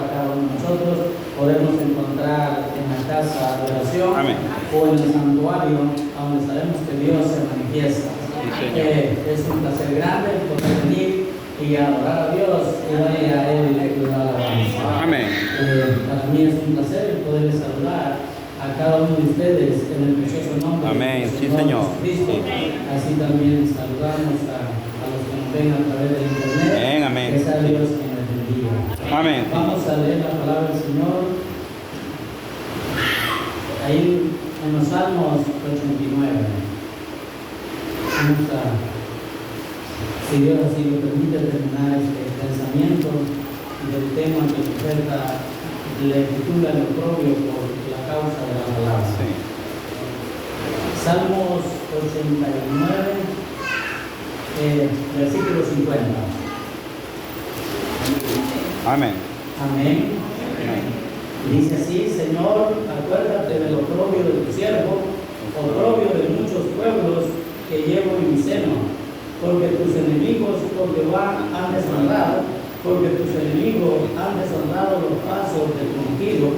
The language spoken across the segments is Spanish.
a cada uno de nosotros podernos encontrar en la casa de oración. Amén. O en el santuario, donde sabemos que Dios se manifiesta. Es un placer grande poder venir y adorar a Dios y darle a Él la alabanza. Amén. Para mí es un placer poder saludar a cada uno de ustedes en el precioso nombre Amén. del Sí, Señor. Cristo. Así también saludamos a los que nos ven a través del internet. Amén, amén. Que sea Dios quien les bendiga. Amén. Vamos a leer la palabra del Señor ahí en los Salmos 89. Vamos a, si Dios así lo permite, terminar este pensamiento del tema que el profeta le titula el oprobio por la causa de la palabra. Sí. Salmos 89, versículo 50. Amén. Amén. Amén. Dice así: Señor, acuérdate del oprobio de tu siervo, oprobio de muchos pueblos que llevo en mi seno, porque tus enemigos, por Jehová, han deshonrado, porque tus enemigos han deshonrado los pasos del ungido.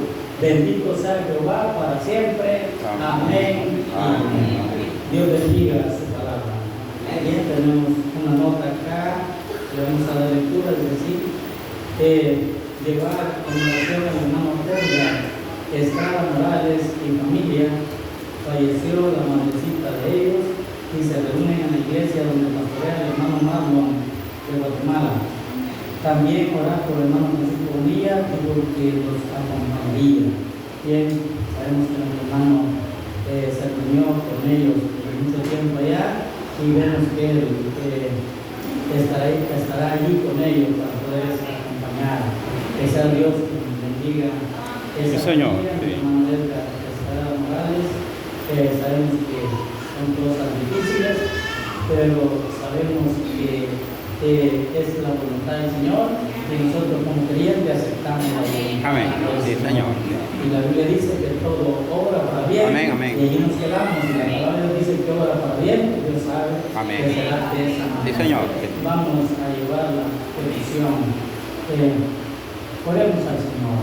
Bendito sea Jehová para siempre. Amén. Amén. Dios bendiga su palabra. Bien, tenemos una nota acá, le vamos a dar lectura, es decir, llevar en oración al hermano Pedro, Estrada Morales y familia. Falleció la madrecita de ellos y se reúnen en la iglesia donde pastorea el hermano Marlon de Guatemala. También orar por el hermano Francisco Bonilla y porque los acompañaría. Bien, sabemos que nuestro hermano se reunió con ellos por mucho tiempo allá y vemos que él estará allí con ellos para poder acompañar. Que sea Dios que nos bendiga esa Sí, Señor. familia, Sí. hermano Edgar Estrada Morales. Sabemos que son cosas difíciles, pero sabemos que es la voluntad del Señor y nosotros como creyentes aceptamos la voluntad. Amén. Sí, Señor. Y la Biblia dice que todo obra para bien. Amén, amén. Y allí nos quedamos. Y la palabra dice que obra para bien, Dios sabe Amén. que será de esa manera. Sí, Señor. Vamos a llevar la petición. Oremos al Señor.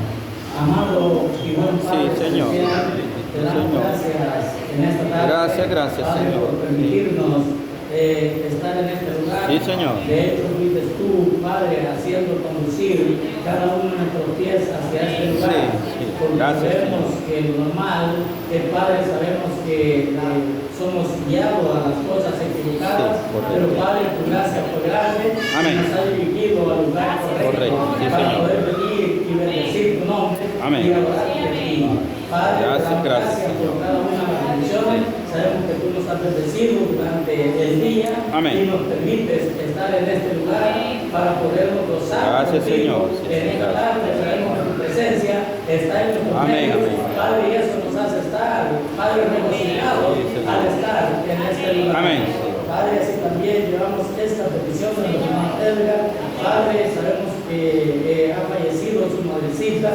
Amado y buen Padre, Sí, Señor. celestial, te damos Señor. gracias en esta tarde. Gracias, Padre, Señor. por permitirnos estar en este lugar. Sí, Señor. De hecho, fuiste tú, Padre, haciendo conducir cada uno de nuestros pies hacia este lugar. Sí. Porque Gracias, sabemos que lo normal, Padre, sabemos que somos guiados a las cosas equivocadas, Sí, correcto. pero Padre, tu gracia fue grande. Amén. Nos ha dirigido al lugar correcto, Correcto, sí, para Señor. poder venir y bendecir tu nombre. Amén. Y adorarte a ti. Padre, te damos gracias por cada una de las bendiciones. Sabemos que tú nos has bendecido durante el día. Amén. Y nos permites estar en este lugar para podernos gozar. Gracias, contigo. Señor. Sí, En esta gracias. tarde sabemos que tu presencia está en nuestros Amén, medios. amén. Padre, y eso nos hace estar, Padre, regocijados Sí, Señor. al estar en este lugar. Amén. Padre, así también llevamos esta petición de nuestro hermano Edgar. Padre, sabemos que ha fallecido su madrecita.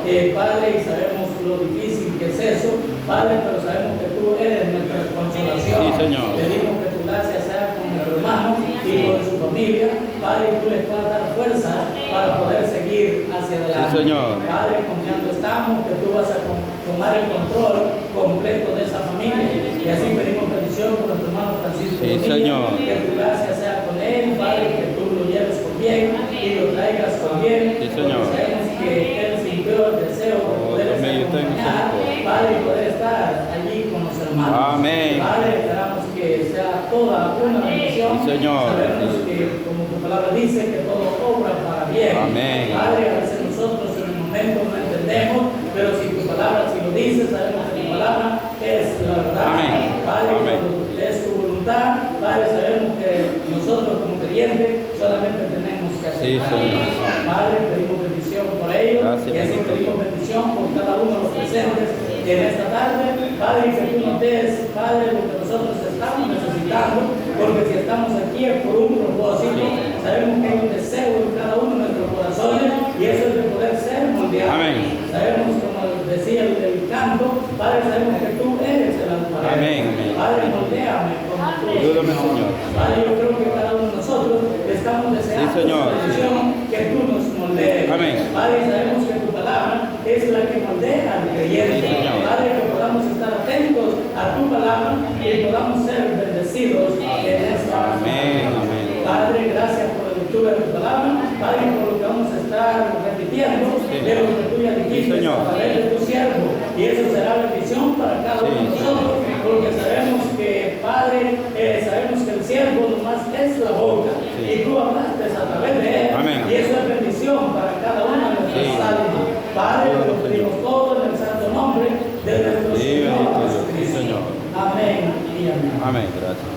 Padre, y sabemos lo difícil que es eso. Padre, pero sabemos que tú eres nuestra consolación. Sí, Señor. Pedimos que tu gracia sea con nuestro hermano y con su familia. Padre, tú les puedas dar fuerza para poder seguir hacia adelante. Sí, Señor. Padre, confiando estamos que tú vas a tomar el control completo de esa familia. Y así pedimos bendición por nuestro hermano Francisco. Sí, Bonilla, Señor. que tu gracia sea con él, Padre, que tú lo lleves con bien y lo traigas con bien. Sí, Señor. Porque sabemos que él sintió el deseo de poder Dios mío, ten acompañar, misericordia. Padre, y poder estar allí con los hermanos. Amén. Padre, esperamos que sea toda una bendición. Sí, Señor. Sabemos que, como tu palabra dice, que todo obra para bien. Amén. Padre, a veces nosotros en el momento no entendemos, pero si tu palabra, si lo dices, sabemos que tu palabra es la verdad. Amén. Padre, Amén. cuando es tu voluntad, Padre, sabemos que nosotros como creyentes solamente tenemos que Sí, aceptar. Señor. Padre, pedimos bendición por ellos. Gracias, Y así bendito pedimos Dios. bendición por cada uno de los presentes en esta tarde. Padre, que tú nos des, Padre, lo que nosotros estamos necesitando, porque si estamos aquí es por un propósito. Sabemos que hay un deseo en cada uno de nuestros corazones y eso es de poder ser moldeado. Amén. Sabemos, como decía el canto, Padre, sabemos que tú eres el alfarero. Amén, amén. Padre, moldeame como tú. Ayúdame, Señor. Padre, yo creo que cada uno de nosotros estamos deseando Sí, Señor. esa bendición que que tú nos moldees. Amén. Padre, sabemos que tu palabra es la que moldea al creyente. Sí, Señor. Padre, que podamos estar atentos a tu palabra y podamos ser bendecidos en esta Amén, amén. Padre, gracias por la lectura de tu palabra. Padre, por lo que vamos a estar repitiendo de lo que tú ya dijiste Sí, Señor. a través de tu siervo. Y eso será bendición para cada uno de nosotros, porque sabemos que, Padre, sabemos que el siervo nomás es la boca. Y tú hablaste a través de él. Amén. Y eso es bendición para cada una de nuestras Sí. almas. Padre, lo pedimos todo en el santo nombre de nuestro Sí, Señor bendito Dios. Sí, Jesucristo. Señor. Amén y amén. Amén, gracias.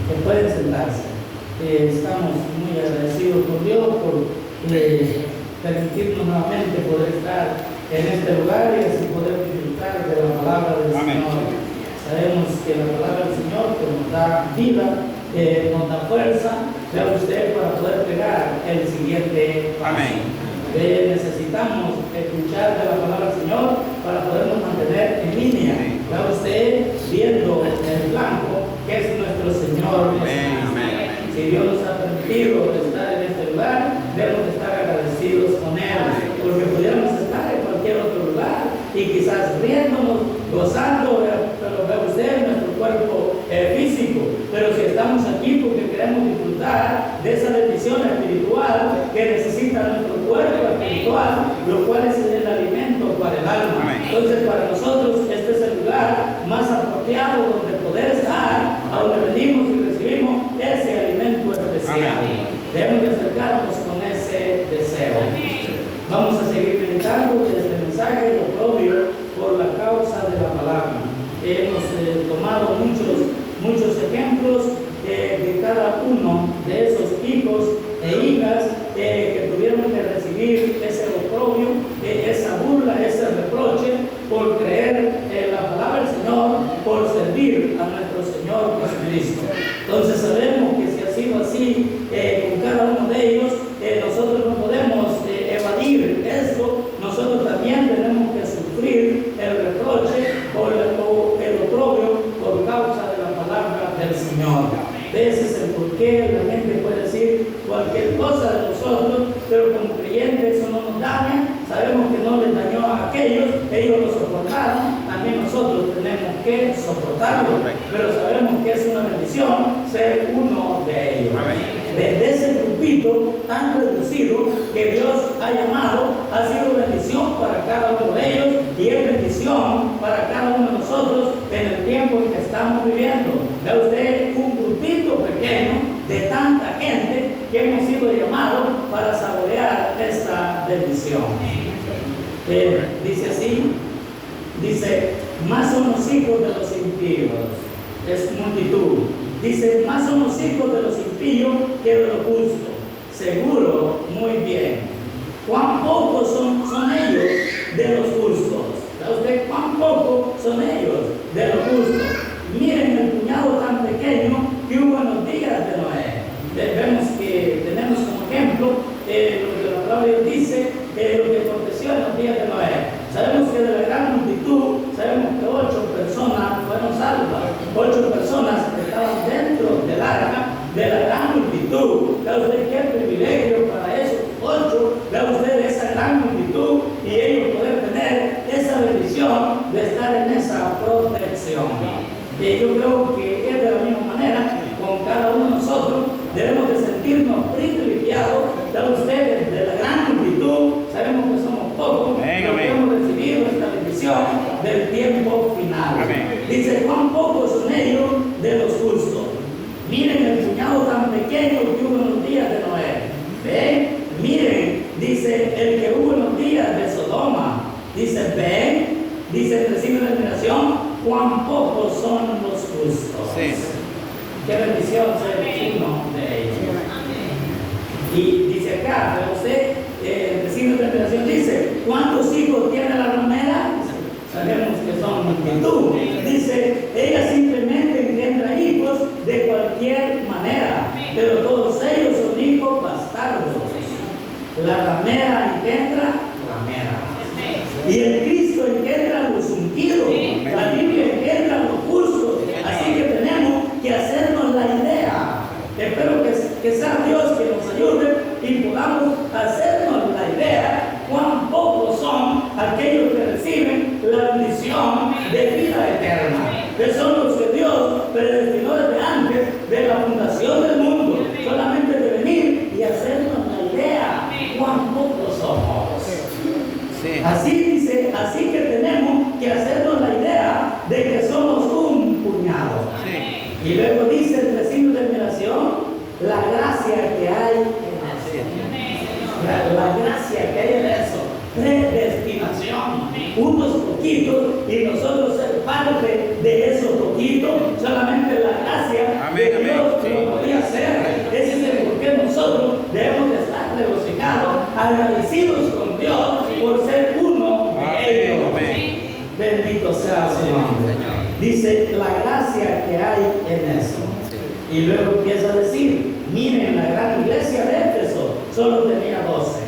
Que pueden sentarse. Estamos muy agradecidos por Dios por permitirnos nuevamente poder estar en este lugar y así poder disfrutar de la palabra del Amén. Señor. Sabemos que la palabra del Señor que nos da vida, nos da fuerza, vea usted, para poder pegar el siguiente paso. Amén. Necesitamos escuchar de la palabra del Señor para podernos mantener en línea. Vea usted viendo el blanco que es nuestro Señor. Amén, amén. Si Dios nos ha permitido estar en este lugar, debemos estar agradecidos con Él, porque pudiéramos estar en cualquier otro lugar y quizás riéndonos, gozando, pero vea usted nuestro cuerpo físico. Pero si estamos aquí porque queremos disfrutar de esa bendición espiritual que necesita nuestro cuerpo espiritual, lo cual es el alimento para el alma. Amén. Entonces, para nosotros este es el lugar más apropiado donde poder estar, a donde venimos y recibimos ese alimento especial. Amén. Debemos de acercarnos con ese deseo. Vamos a seguir meditando este mensaje de oprobio por la causa de la palabra. Hemos tomado muchos ejemplos de cada uno de esos hijos e hijas que tuvieron que recibir ese oprobio, esa burla, ese reproche por creer en la palabra del Señor, por servir a nuestro Señor Jesucristo. Entonces sabemos que si ha sido así con cada uno de ellos, nosotros no podemos evadir esto. Nosotros también tenemos que sufrir el reproche o el oprobio por causa de la palabra del Señor. Ese es el porqué. La gente puede decir cualquier cosa de nosotros, pero como creyentes eso no nos daña. Sabemos que no les dañó a aquellos, ellos lo soportaron, también nosotros tenemos que soportarlo, pero sabemos que es una bendición ser uno de ellos. Desde ese grupito tan reducido que Dios ha llamado, ha sido bendición para cada uno de ellos y es bendición para cada uno de nosotros en el tiempo en que estamos viviendo. Ve usted un grupito pequeño de tanta gente que hemos sido llamados para saborear esta bendición. Dice así, dice, más son los hijos de los impíos, es multitud. Dice, más son los hijos de los impíos que de los justos. Seguro, muy bien. ¿Cuán pocos son ellos de los justos? ¿Sabe usted cuán pocos son ellos de los justos? Miren el puñado tan pequeño que hubo en los días de Noé. Vemos que tenemos como ejemplo lo que la palabra de Dios dice, lo que aconteció en los días de Noé. Sabemos que de la gran multitud, sabemos que 8 personas fueron salvas. 8 personas estaban dentro del arca de la gran multitud. ¿Ve usted qué privilegio para esos 8? Ve usted esa gran multitud y ellos poder tener esa bendición de estar en esa protección. Yo creo que es de la misma manera con cada uno de nosotros. Debemos de sentirnos privilegiados de ustedes, de la gran multitud. Sabemos que somos pocos, pero hemos recibido esta bendición del tiempo final. Amén. Dice, cuán pocos son ellos de los justos. Miren el puñado tan pequeño que hubo en los días de Noé. ¿Ven? Miren, dice el que hubo en los días de Sodoma. Dice, ven, dice, recibe la admiración, cuán pocos son los justos. Sí. Qué bendición ser uno de ellos. Y dice acá, pero usted recibe la admiración, dice, ¿cuántos hijos tiene la ramera? Sabemos que son multitud. Dice, ella simplemente engendra hijos de cualquier manera, pero todos ellos son hijos bastardos. La ramera engendra ramera. Y el Cristo engendra los ungidos. La Biblia engendra los justos. Así que tenemos que hacernos la idea. Espero que sea Dios que nos ayude y podamos hacer aquellos que reciben la bendición de vida eterna, que son los que Dios predestinó desde antes de la fundación del mundo, solamente de venir y hacernos la idea cuán pocos somos. Sí. Así dice, así que tenemos que hacernos la idea de que somos un puñado. Sí. Y luego dice el signo de admiración, la gracia que hay en eso. La gracia que hay en eso. Predestinación. Unos poquitos y nosotros ser parte de esos poquitos. Solamente la gracia Amén, de Dios amén. lo podía hacer. Ese es el por qué nosotros debemos de estar regocijados, agradecidos con Dios por ser uno de ellos. Amén. Bendito sea su nombre. Dice la gracia que hay en eso. Y luego empieza a decir, miren la gran iglesia de Éfeso, solo tenía 12.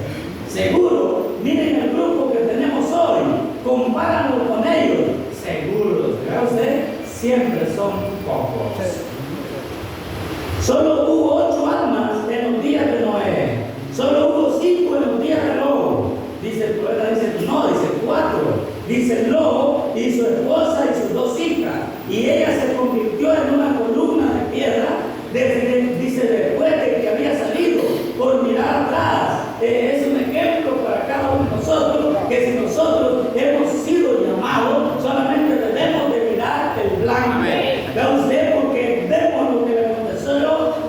Seguro, miren el grupo que tenemos hoy, compáranlo con ellos. Seguros, ¿verdad usted? Siempre son pocos. Solo hubo 8 almas en los días de Noé. Solo hubo 5 en los días de Lot. Dice el poeta, dice 4. Dice Lot y su esposa y sus 2 hijas. Y ella se convirtió en una columna de piedra, dice después de que había salido por mirar atrás. Es un ejemplo para cada uno de nosotros, que si nosotros hemos sido llamados, solamente debemos de mirar el blanco. Vea usted, porque vemos lo que le aconteció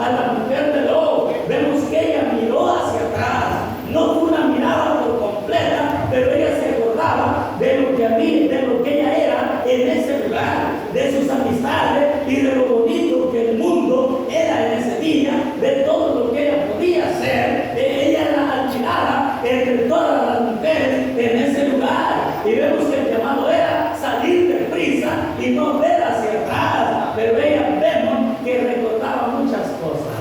a la mujer de Lot. Vemos que ella miró hacia atrás. No fue una mirada por completa, pero ella se acordaba de lo que ella era en ese lugar, de sus amistades y de lo bonito que el mundo era en ese día, de todo lo que ella podía hacer. Ella era admirada entre todas las mujeres en ese lugar. Y vemos que el llamado era salir de prisa y no ver hacia atrás. Pero ella vemos que recordaba muchas cosas.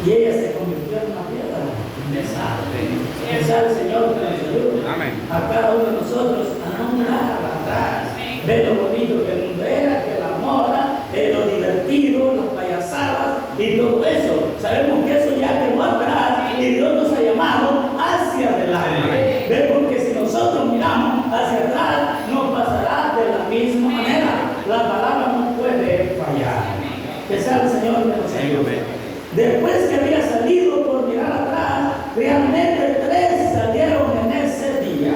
Y ella se convirtió en una piedra pesada. Que sea el Señor que nos ayude a cada uno de nosotros a no mirar atrás. Ver lo bonito que el mundo era, que la moda, lo divertido, las payasadas y todo eso. Sabemos que eso ya quedó atrás y Dios nos ha llamado hacia adelante. Vemos que si nosotros miramos hacia atrás, nos pasará de la misma manera. La palabra no puede fallar. Que sea el Señor que nos ayude. Después que había salido por mirar atrás, realmente 3 salieron en ese día.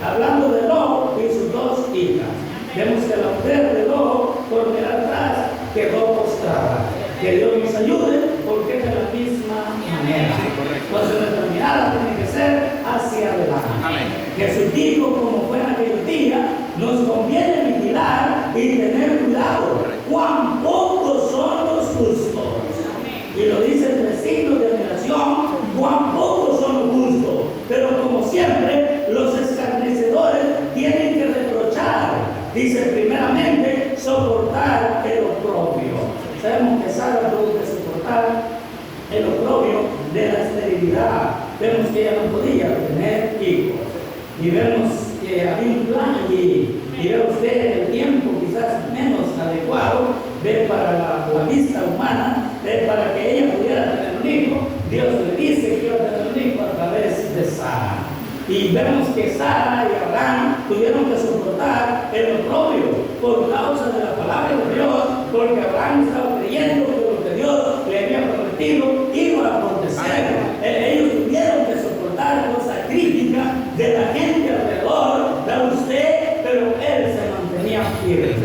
Hablando de Lot y sus 2 hijas. Vemos que la mujer de Lot, por mirar atrás, quedó postrada. Que Dios nos ayude, porque es de la misma manera. Entonces nuestra mirada tiene que ser hacia adelante. Jesús dijo, como fue en aquel día, nos conviene vigilar y tener cuidado. Cuán pocos son los justos. Y lo dice el signo de admiración, cuán pocos son los justos. Pero como siempre, los escarnecedores tienen que reprochar. Dice primeramente, soportar el oprobio. Sabemos que Sara tuvo que soportar el oprobio de la esterilidad. Vemos que ella no podía tener hijos. Y vemos que había un plan allí. Y ve usted el tiempo quizás menos adecuado para la vista humana, para que ella pudiera tener un hijo. Dios le dice que iba a tener un hijo a través de Sara. Y vemos que Sara y Abraham tuvieron que soportar el oprobio por causa de la palabra de Dios, porque Abraham estaba creyendo que lo que Dios le había prometido iba a acontecer. Ellos tuvieron que soportar cosas críticas de la gente alrededor de usted, pero él se mantenía firme.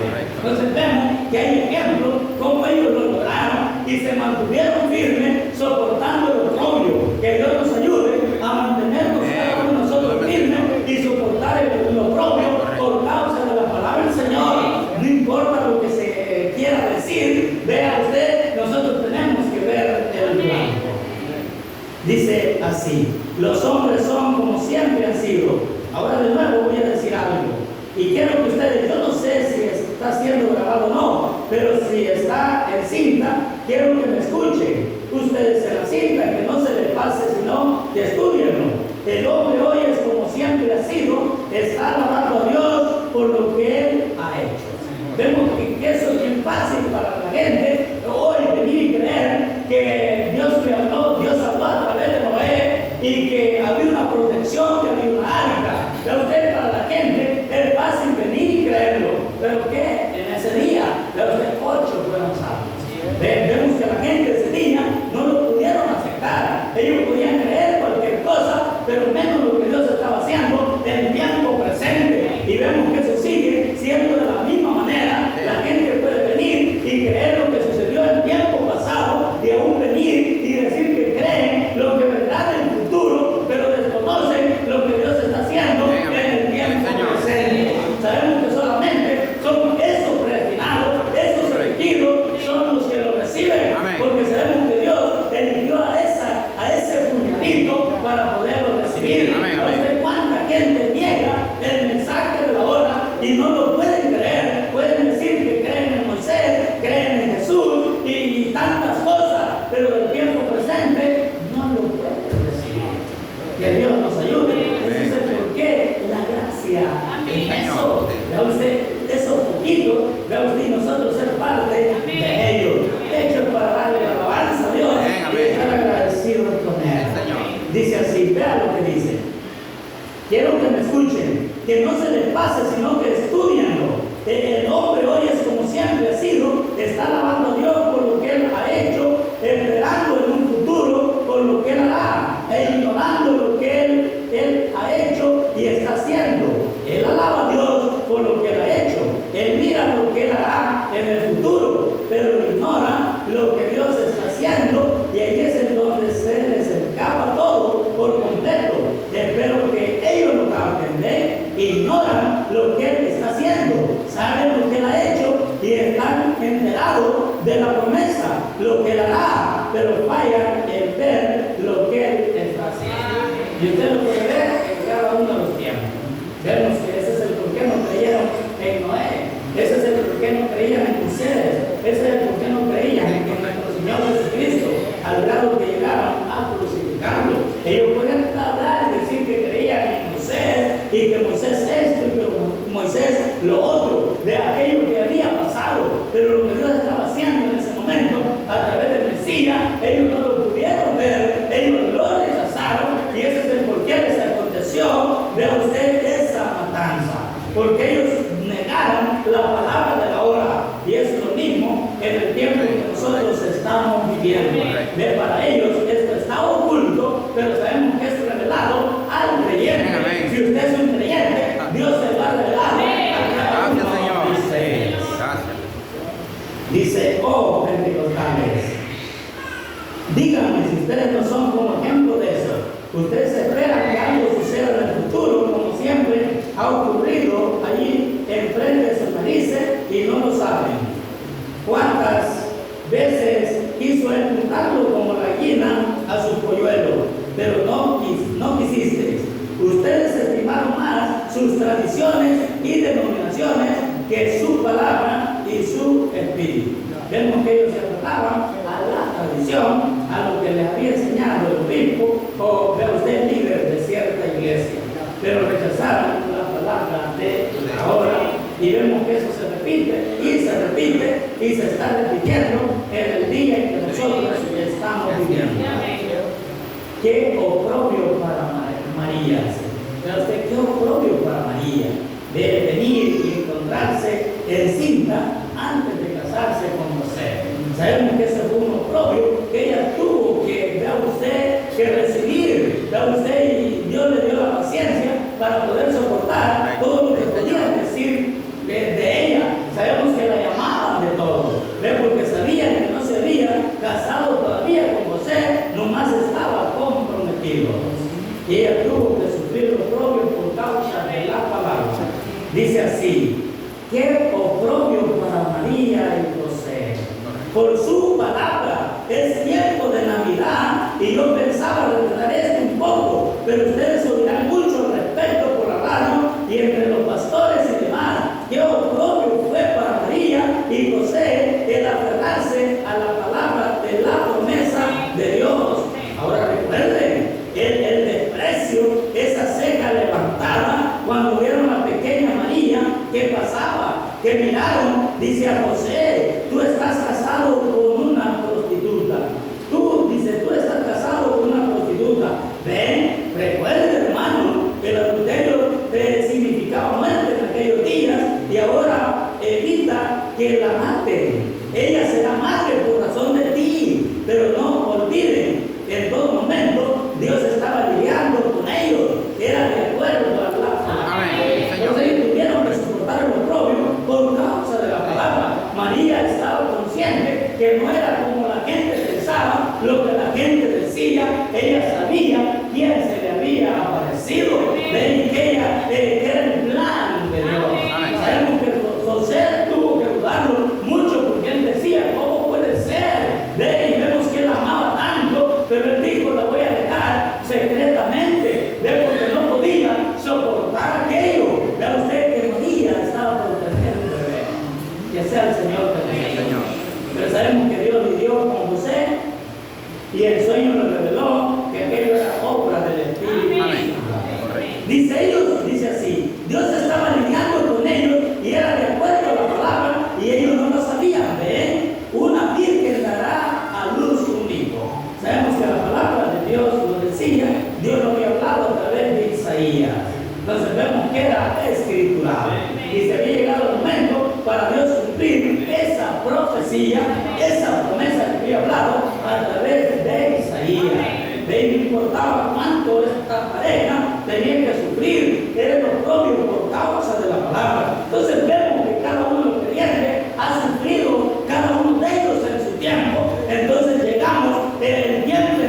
Entonces vemos que hay ejemplos cómo ellos lo lograron y se mantuvieron firmes soportando el oprobio. Que Dios nos ayude a mantenernos cada uno de nosotros firmes y soportar el oprobio por causa de la palabra del Señor. No importa lo que se quiera decir, vea usted, nosotros tenemos que ver el blanco. Dice así, los hombres son como siempre han sido. Ahora de nuevo voy a decir algo. Y quiero que ustedes, yo no sé si está siendo grabado o no, pero si está en cinta, quiero que me escuchen. Ustedes en la cinta, que no se les pase, sino que estudienlo. El hombre hoy es como siempre ha sido, está alabando a Dios por lo que Él ha hecho. Vemos que eso es bien fácil para la gente hoy venir y creer que Dios habló a través de Noé y que había una protección, que había una arca. hijitos, vea usted, y nosotros ser parte de ellos, hechos para darle alabanza a Dios y estar agradecidos con Él. Dice así, vea lo que dice. Quiero que me escuchen, que no se les pase, sino que estudienlo. El hombre hoy es como siempre ha sido, está alabando a Dios por lo que Él ha hecho, esperando en un futuro por lo que Él hará, e ignorando lo que Él ha hecho y está haciendo. Él alaba a Dios por lo que Él ha hecho, Él mira lo que Él hará en el futuro, pero ignora lo que Dios está haciendo, y ahí es en donde se les escapa todo por completo. Espero que ellos lo capten, ignoran lo que Él está haciendo, saben lo que Él ha hecho y están enterados de la promesa, lo que Él hará, pero fallan en ver lo que Él está haciendo. Y usted lo puede ver en cada uno de los tiempos. Vemos que ese es el por qué no creyeron en Noé, ese es el por qué no creían en Moisés, ese es el por qué no creían en nuestro Señor Jesucristo, al grado que llegaron a crucificarlo. Ellos podían hablar y decir que creían en Moisés y que Moisés esto y que Moisés lo otro, de aquello que había pasado, pero lo que Dios estaba haciendo en ese momento a través del Mesías, ellos no lo pudieron ver, ellos lo rechazaron, y ese es el por qué les aconteció, vea usted, esa matanza, porque ellos negaron la palabra de la hora, y es lo mismo en el tiempo que nosotros estamos viviendo. Ve, para ellos esto está oculto, pero sabemos que es revelado al creyente. Si usted es un creyente, Dios se va a revelar a cada uno de ustedes. Dice, oh pentecostales, díganme si ustedes no son como ejemplo de eso. Ustedes esperan que algo suceda en el futuro, como siempre ha ocurrido allí enfrente de sus narices, y no lo saben. ¿Cuántas veces quiso él juntarlo como la gallina a su polluelo? Pero no quisisteis. Ustedes estimaron más sus tradiciones y denominaciones que su palabra y su espíritu. Vemos que ellos se aferraban a la tradición, a lo que les había enseñado el obispo o vea usted líder de cierta iglesia, pero rechazaron la palabra de ahora, y vemos que eso se repite y se está repitiendo en el día en que nosotros estamos viviendo. Qué oprobio para María. Pero usted, qué oprobio para María de venir y encontrarse encinta antes de casarse con José. Sabemos que ese fue un oprobio que ella tuvo que, vea usted, que recibir, vea usted, y Dios le dio la paciencia para poder soportar todo lo que podían decir de ella. Sabemos que la llamaban de todo, ¿ve? Porque sabían que no se había casado todavía con José, nomás estaba comprometido. Y ella tuvo que sufrir lo propio por causa de la palabra. Dice así, qué oprobio para María y José, por su palabra. Es tiempo de Navidad y yo pensaba retrasar esto un poco, pero ustedes oirán mucho al respecto por la radio y entre los pastores y demás. Qué oprobio fue para María y José el aferrarse a la palabra de la promesa de Dios. Ahora recuerden, el desprecio, esa ceja levantada cuando vieron a la pequeña María que pasaba, que miraron, dice a José, tú estás casado con una prostituta. Tú estás casado con una prostituta. Ven, recuerden, hermano, que el adulterio significaba muerte en aquellos días, y ahora evita que la maten. Ella será madre por razón de ti, pero no olviden, en todo momento Dios estaba lidiando con ellos, era de acuerdo a la palabra. Entonces ellos tuvieron que soportar el oprobio por causa de la palabra. María estaba consciente que no era como la gente pensaba, lo que la gente decía. Ella sabía quién se le había aparecido, ven que ella era el plan de Dios. Sabemos que José tuvo que dudarlo mucho, porque él decía, ¿cómo puede ser? Y vemos que él amaba tanto, pero él dijo, la voy a dejar secretamente, porque no podía soportar aquello. Vea usted que María estaba por tener un bebé. Que sea el Señor que nos enseñó. Pero sabemos que Dios lidió con José, y el sueño le reveló que aquello era obra del Espíritu. Dice así, Entonces vemos que era escriturado. Y se había llegado el momento para Dios cumplir esa profecía, esa promesa que había hablado a través de Isaías. No importaba cuánto esta pareja tenía que sufrir, era lo propio por causa de la palabra. Entonces vemos que cada uno de los creyentes ha sufrido, cada uno de ellos en su tiempo. Entonces llegamos en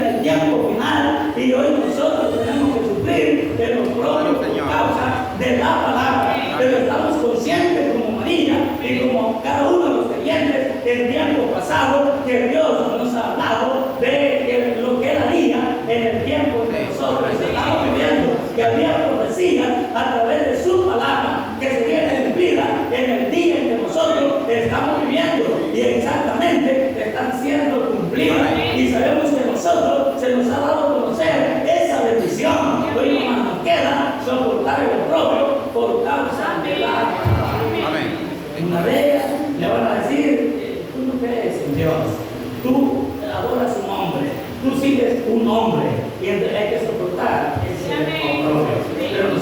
el tiempo final, y hoy nosotros tenemos que sufrir en lo propio por causa de la palabra. Pero estamos conscientes como María y como cada uno de los creyentes en tiempo pasado que Dios nos ha hablado de lo que Él haría en el tiempo que nosotros estamos viviendo, que había profecía a través de su palabra que sería cumplida en el día en que nosotros estamos viviendo, y exactamente están siendo cumplidas. Y sabemos que nosotros se nos ha dado a conocer esa bendición. Hoy nomás nos queda soportar el propio por causa de la palabra. Una de ellas le van a decir: tú no crees en Dios, tú adoras un hombre, tú sigues un hombre, y hay que soportar ese oprobio. Pero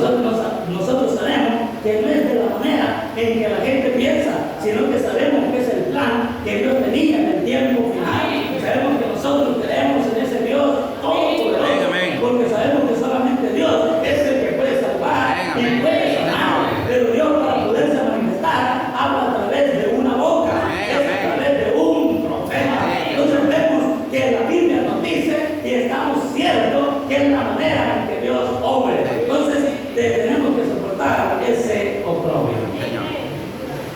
nosotros sabemos que no es de la manera en que la gente piensa, sino que sabemos que es el plan que Dios tenía en el tiempo final. Sabemos que nosotros creemos en ese Dios todopoderoso, porque sabemos que solamente Dios es el que puede salvar y puede sanar. Pero Dios, para poderse manifestar, habla a través de una boca, a través de un profeta. Entonces vemos que la Biblia nos dice, y estamos ciertos, que es la manera en que Dios obra. Entonces tenemos que soportar ese oprobio.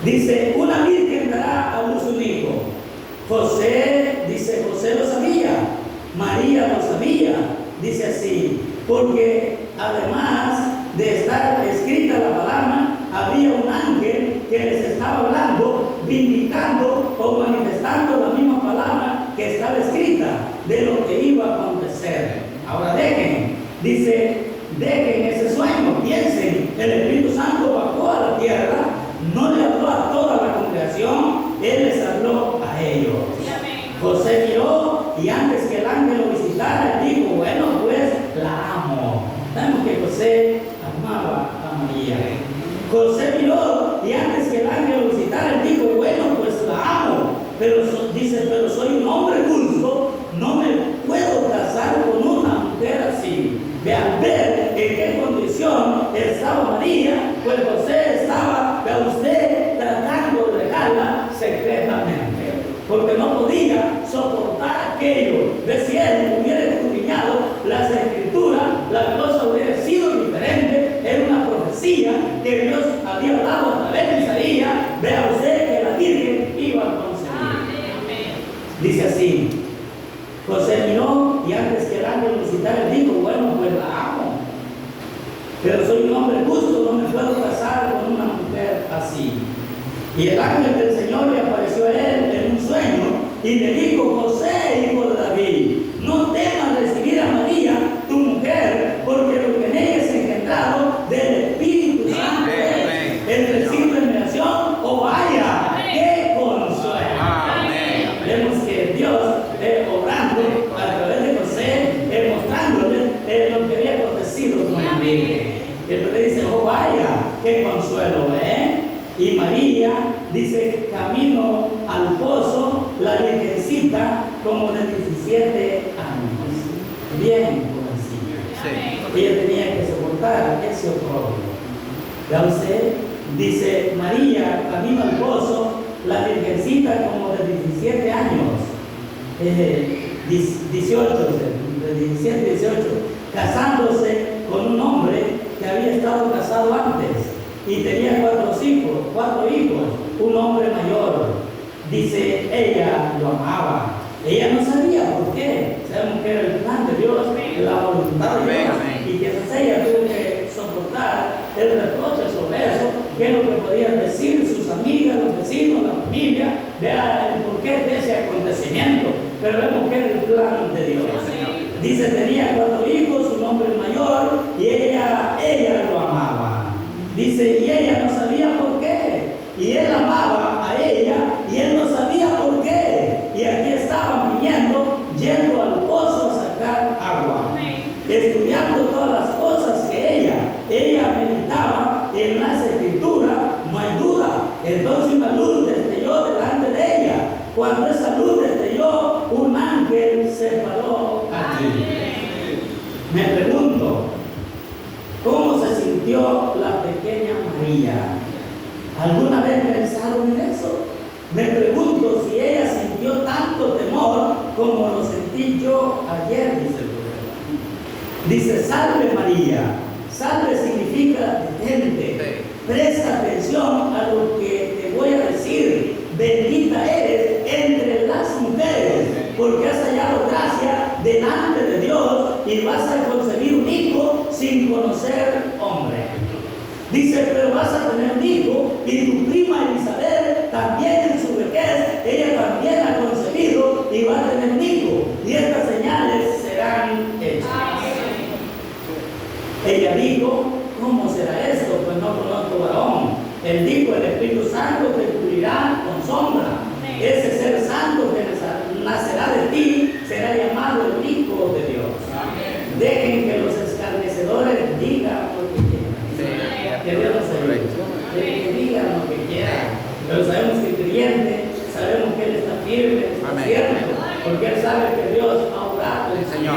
Dice: una virgen dará a luz un hijo. José lo sabía, María lo sabía. Dice así: porque además de estar escrita la palabra, había un ángel que les estaba hablando, vindicando o manifestando la misma palabra que estaba escrita de lo que iba a acontecer. Ahora dejen ese sueño, piensen, el Espíritu Santo bajó a la tierra, no le habló a toda la congregación, Él les habló a ellos. José miró, y antes que el ángel lo visitara, él dijo: bueno, pues la amo. Sabemos que José amaba a María. José miró, y antes que el ángel lo visitara, él dijo: bueno, pues la amo. Pero soy un hombre justo, no me puedo casar con una mujer así. Vean, ver en qué condición estaba María, pues José estaba, vea usted, tratando de dejarla secretamente, porque no podía soportar aquello. Ve, si él hubiera escudriñado las escrituras, la cosa hubiera sido diferente. Era una profecía que Dios había dado a través de Isaías. Vea usted que la Virgen iba a concebir. Dice así: José miró, y antes que el ángel visitara, él dijo: bueno, pues la amo, pero soy un hombre justo, no me puedo casar con una mujer así. Y el ángel del Señor le apareció a él en un sueño y le dijo: José, hijo de David, no temas recibir a María, tu mujer, porque lo que en ella es engendrado del Espíritu Santo es el recibir generación, o vaya, qué consuelo. Vemos que Dios obrando a través de José, mostrándole lo que había acontecido con la Virgen. Él le dice: oh vaya, qué consuelo, Y María dice: camino al pozo, la virgencita como de 17 años, bien jovencita. Ella tenía que soportar ese oprobio. Entonces dice: María, camino al pozo, la virgencita como de 17 años, 18, de 17 a 18, casándose con un hombre que había estado casado antes y tenía 4 hijos, un hombre mayor. Dice: ella lo amaba. Ella no sabía por qué. Sabemos que era el plan de Dios, la voluntad de Dios, y que ella tuvo que soportar el reproche sobre eso, qué es lo que podían decir sus amigas, los vecinos, la familia, vea el porqué de ese acontecimiento. Pero vemos que era el plan de Dios. Dice: tenía 4 hijos, un hombre mayor, y ella lo amaba. Dice: y ella no sabía por qué. Y él amaba a ella, y él no sabía por qué. Y aquí estaban viniendo, yendo al pozo a sacar agua, estudiando todas las cosas que ella meditaba en las escrituras no hay duda. Entonces una luz destelló delante de ella. Cuando esa luz destelló, un ángel se paró allí. Me pregunto, ¿cómo se sintió la pequeña María? ¿Alguna vez pensaron en eso? Me pregunto si ella sintió tanto temor como lo sentí yo ayer, dice el profeta. Dice, salve María. Salve significa detente. Presta atención a lo que te voy a decir. Bendita eres entre las mujeres, porque has hallado gracia delante de Dios y vas a concebir un hijo sin conocer hombre. Dice, pero vas a tener un hijo y tu prima Elizabeth también en su vejez, ella también ha concebido y va a tener un hijo. Y estas señales serán hechas. Ella dijo, ¿cómo será esto? Pues no conozco varón. Él dijo, el Espíritu Santo te cubrirá con sombra. Ese ser santo que nacerá de ti será llamado el Hijo de Dios. Dejen que los escarnecedores digan lo que quieran. Que Dios nos ayude. Que digan lo que quieran. Pero sabemos que el creyente, sabemos que Él está firme, está cierto, porque Él sabe que Dios ha obrado. Señor.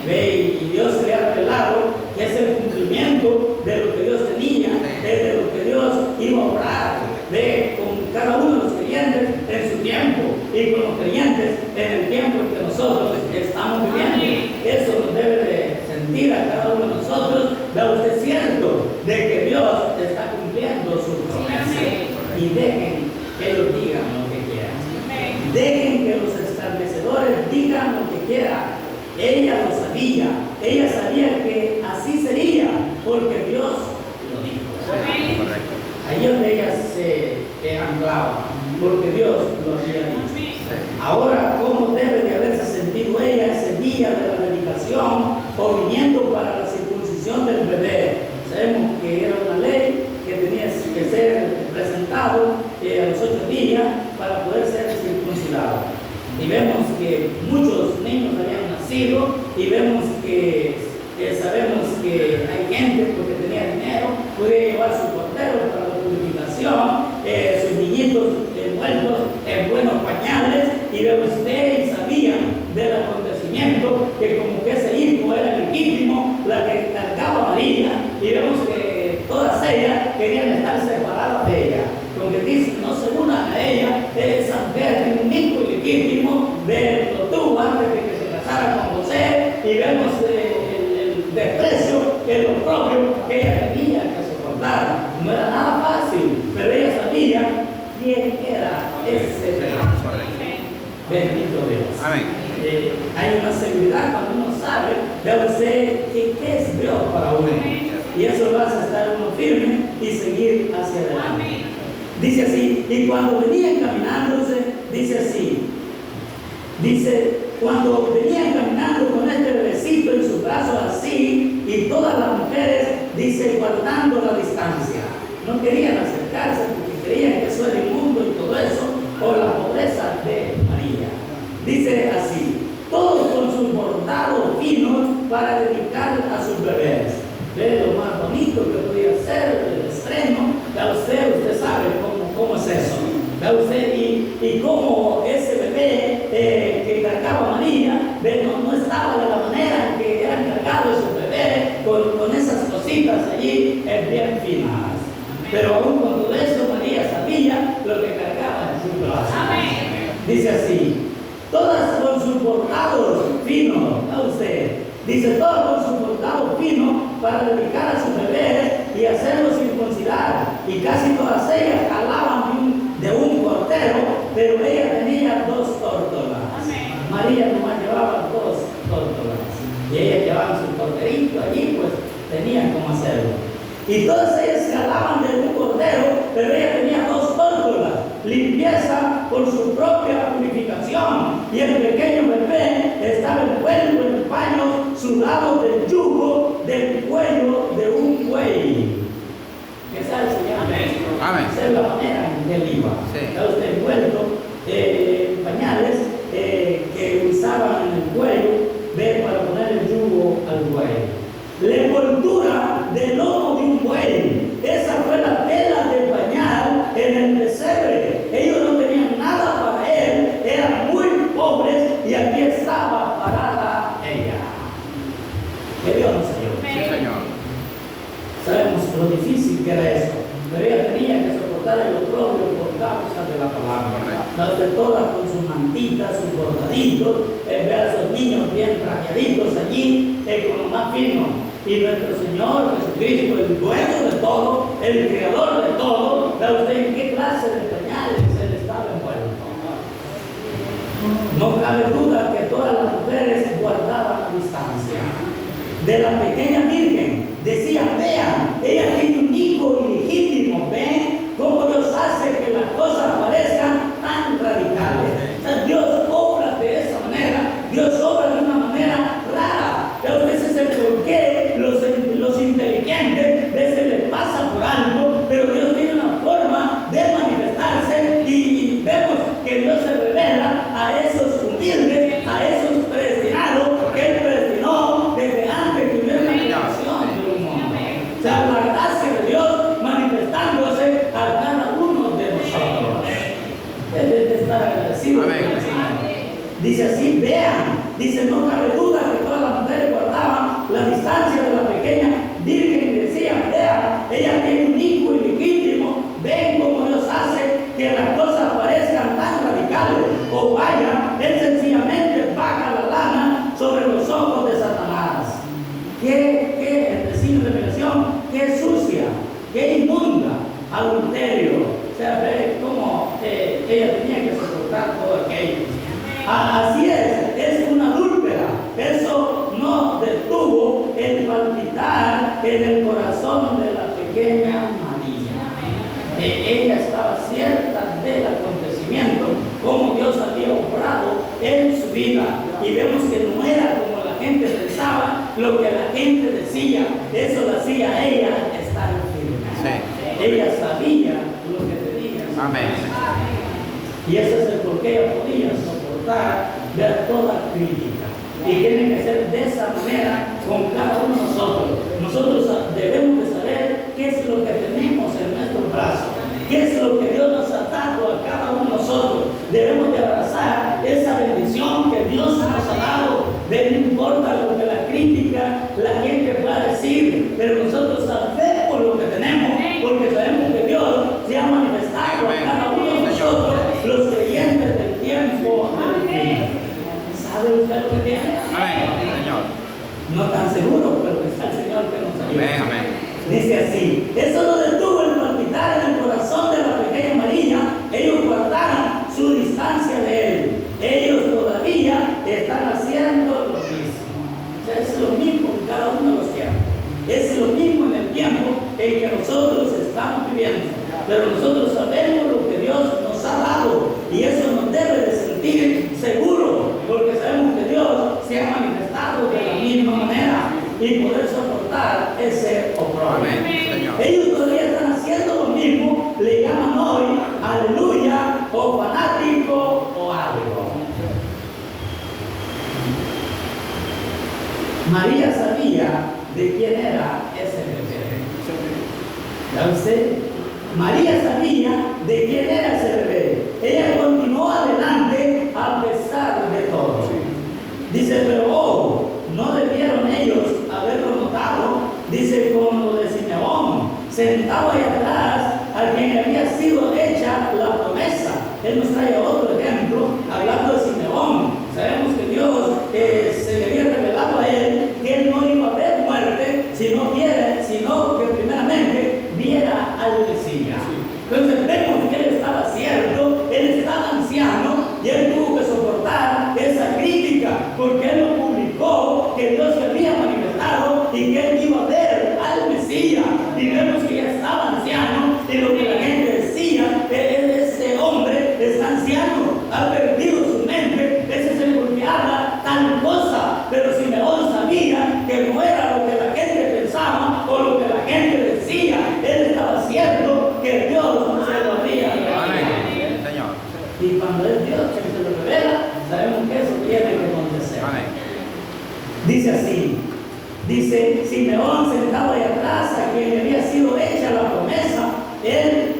Ve, y Dios se le ha revelado que es el cumplimiento de lo que Dios tenía, de lo que Dios iba a obrar. Ve, con cada uno de los creyentes en su tiempo y con los creyentes en el tiempo que nosotros estamos viviendo. Eso nos debe de sentir a cada uno de nosotros. Da usted cierto de que Dios está cumpliendo su promesa. Y dejen que ellos digan lo que quieran. Dejen que los escarnecedores digan lo que quieran. Ella lo sabía. Ella sabía que así sería, porque Dios lo dijo. Ahí es donde ella se anclaba, porque Dios lo había dicho. Ahora, ¿cómo debe de haberse sentido ella ese día de la dedicación o viniendo para la circuncisión del bebé? Sabemos que era una ley que tenía que ser presentado a los 8 días para poder ser circuncidado. Y vemos que muchos niños habían nacido y vemos que sabemos que hay gente porque tenía dinero, podía llevar su cordero para la purificación, sus niñitos envueltos en buenos pañales, y vemos que sabían del acontecimiento que como que ese hijo era legítimo, la que cargaba a María, y vemos que todas ellas querían estar separadas de ella, porque dice, no se unan a ella, esa mujer tiene un hijo ilegítimo, lo tuvo antes de que se casara con José, y vemos el desprecio, el oprobio que ella tenía que soportar. No era nada fácil, pero ella sabía quién era ese rey. Bendito Dios. Amén. Hay una seguridad cuando uno sabe, debe ser qué es Dios para uno. Y eso lo hace estar uno firme y seguir hacia adelante. Dice así, y cuando venía encaminándose, dice así, dice, cuando venían caminando con este bebecito en sus brazos así, y todas las mujeres, dice, guardando la distancia. No querían acercarse porque creían que eso era inmundo y todo eso, por la pobreza de María. Dice así, todos con sus bordados finos para dedicar a sus bebés. Ve lo más bonito que podía ser el estreno. Ya usted sabe cómo es eso. ¿Ve usted? Y cómo ese bebé que cargaba María, no estaba de la manera en que eran cargados esos bebés, con esas cositas allí bien finas. Pero aún con todo eso, María sabía lo que cargaba en su brazo. Dice así, todas con sus bordados finos, ¿ve usted? Dice, todos con sus bordados finos para dedicar a sus bebés y hacerlos circuncidar. Y casi todas ellas jalaban de un cordero, pero ella tenía 2 tórtolas. María nomás llevaba 2 tórtolas. Y ellas llevaban su corderito allí, pues tenían cómo hacerlo. Y todas ellas jalaban de un cordero, pero ella tenía 2 tórtolas. Limpieza por su propia purificación. Y el pequeño bebé estaba envuelto en el paño sudado del yugo del cuello de un buey. ¿Qué sabe, Señor? Amén. Esa es la manera en que él iba. Está usted envuelto en pañales que usaban en el cuello para poner el yugo al buey. La envoltura del lomo de un buey, esa sabemos lo difícil que era eso. Pero ella tenía que soportar el oprobio por causa de la palabra. Entonces, todas con sus mantitas, sus bordaditos, ver a esos niños bien trajeaditos allí, con lo más fino. Y nuestro Señor Jesucristo, el dueño de todo, el creador de todo, ¿sabe usted en qué clase de pañales él estaba envuelto? No cabe duda que todas las mujeres guardaban la distancia. De la pequeña virgen, decían, vean, ella tiene un hijo ilegítimo, ven cómo Dios hace que las cosas parezcan tan radicales. O sea, Dios obra de esa manera, Dios obra de una manera rara. A veces el por qué los inteligentes a veces les pasa por algo, pero Dios tiene una forma de manifestarse y vemos que Dios se revela a esos humildes, a esos predestinados que Él predestinó desde antes que hubiera la creación del mundo. O sea, la gracia de Dios manifestándose a cada uno de nosotros. Debe de estar agradecido con el Señor. Dice así, vean, dice, no cabe duda que todas las mujeres guardaban la distancia de la pequeña virgen y decían, vean, ella tiene un hijo ilegítimo, ven cómo Dios hace que las cosas parezcan tan radicales. O vaya, Él sencillamente baja la lana sobre los ojos de Satanás. ¿Qué revelación? Qué sucia, qué inmunda, adulterio. O sea, ve cómo ella tenía que soportar todo aquello. Así es una adúltera. Eso no detuvo el palpitar en el corazón de la pequeña María. Ella estaba cierta del acontecimiento, como Dios había obrado en su vida. Y vemos que no era como la gente pensaba, lo que la gente decía. Eso lo hacía ella estar firme. Sí. Ella sabía lo que tenía. Amén. Y ese es el por qué ella podía soportar ver toda crítica. Y tiene que ser de esa manera con cada uno de nosotros. Nosotros debemos de saber qué es lo que tenemos en nuestro brazo, qué es lo que Dios nos ha dado a cada uno de nosotros. Debemos de abrazar esa bendición que Dios nos ha dado. No importa lo que la crítica, la gente va a decir, pero nosotros sabemos lo que tenemos, porque sabemos que Dios se ha manifestado a cada uno de nosotros, los creyentes del tiempo del fin. ¿Sabe usted lo que tiene? Amén, Señor. No tan seguro, pero que está el Señor que nos ayuda. Amén. Dice así, eso no detuvo el palpitar en el corazón de la pequeña María. Ellos guardaron su distancia de Él. Ellos todavía están haciendo lo mismo. O sea, es lo mismo en cada uno de los tiempos. Es lo mismo en el tiempo en que nosotros estamos viviendo. Pero nosotros sabemos lo que Dios nos ha dado. Y eso nos debe de sentir seguro, porque sabemos que Dios se ha manifestado de la misma manera y poder soportar ese oprobio. Ellos todavía están haciendo lo mismo, le llaman hoy aleluya o fanático o algo. María sabía de quién era ese bebé. ¿Ya usted? María sabía de quién era ese bebé. Ella continuó adelante a pesar de todo. Dice, pero no debieron ellos haberlo notado. Dice, como lo de Simeón, sentado ahí atrás, a quien le había sido hecha la promesa. Él nos trae otro ejemplo, hablando de Simeón. Sabemos que Dios se le había revelado a él que él no iba a ver muerte, sino que primeramente viera al Mesías. Entonces vemos que él estaba cierto, él estaba anciano y él tuvo que soportar esa crítica porque él lo publicó que Dios se había manifestado y que él iba a ver al Mesías. Y vemos que ya estaba anciano y lo que la gente decía, ese hombre está anciano, ha perdido su mente, ese es el por qué habla tal cosa. Pero Simeón sabía que no era lo que la gente pensaba o lo que la gente decía. Él estaba cierto que Dios no se lo había revelado. Y cuando es Dios que se lo revela, sabemos que eso tiene que acontecer. Dice así, dice Simeón sentado ahí atrás, a quien le había sido hecha la promesa, él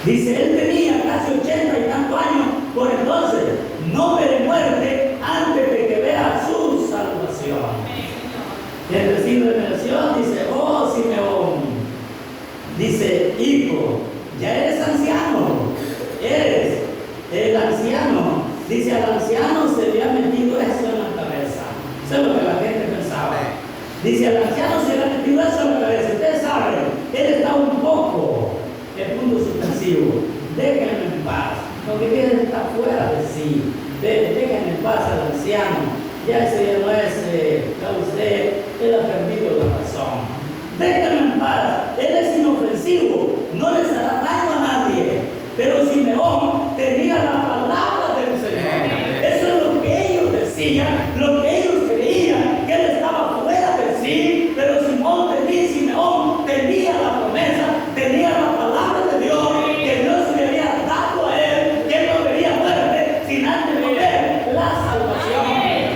Dice, él tenía casi 80 y tantos años, por entonces no veré muerte antes de que vea su salvación. Y el vecino de Melción dice, oh Simeón, dice, hijo, ya eres anciano, eres el anciano. Dice, al anciano se le ha metido eso en la cabeza. Eso es lo que la gente pensaba. Dice, al anciano se le ha metido eso en la cabeza. Ustedes saben, él está un poco, el punto suspensivo. Déjenme en paz. Lo que quieren está fuera de sí. Déjenme en paz al anciano. Ya ese ya no es usted, él ha perdido la razón. Déjenme en paz. Él es inofensivo. No les hará daño a nadie. Pero Simeón tenía la palabra del Señor. Eso es lo que ellos decían, lo que ellos creían, que él estaba fuera de sí. Pero Simeón tenía la promesa, tenía la palabra de Dios, que Dios le había dado a él, que él no vería muerte sin antes de ver la salvación.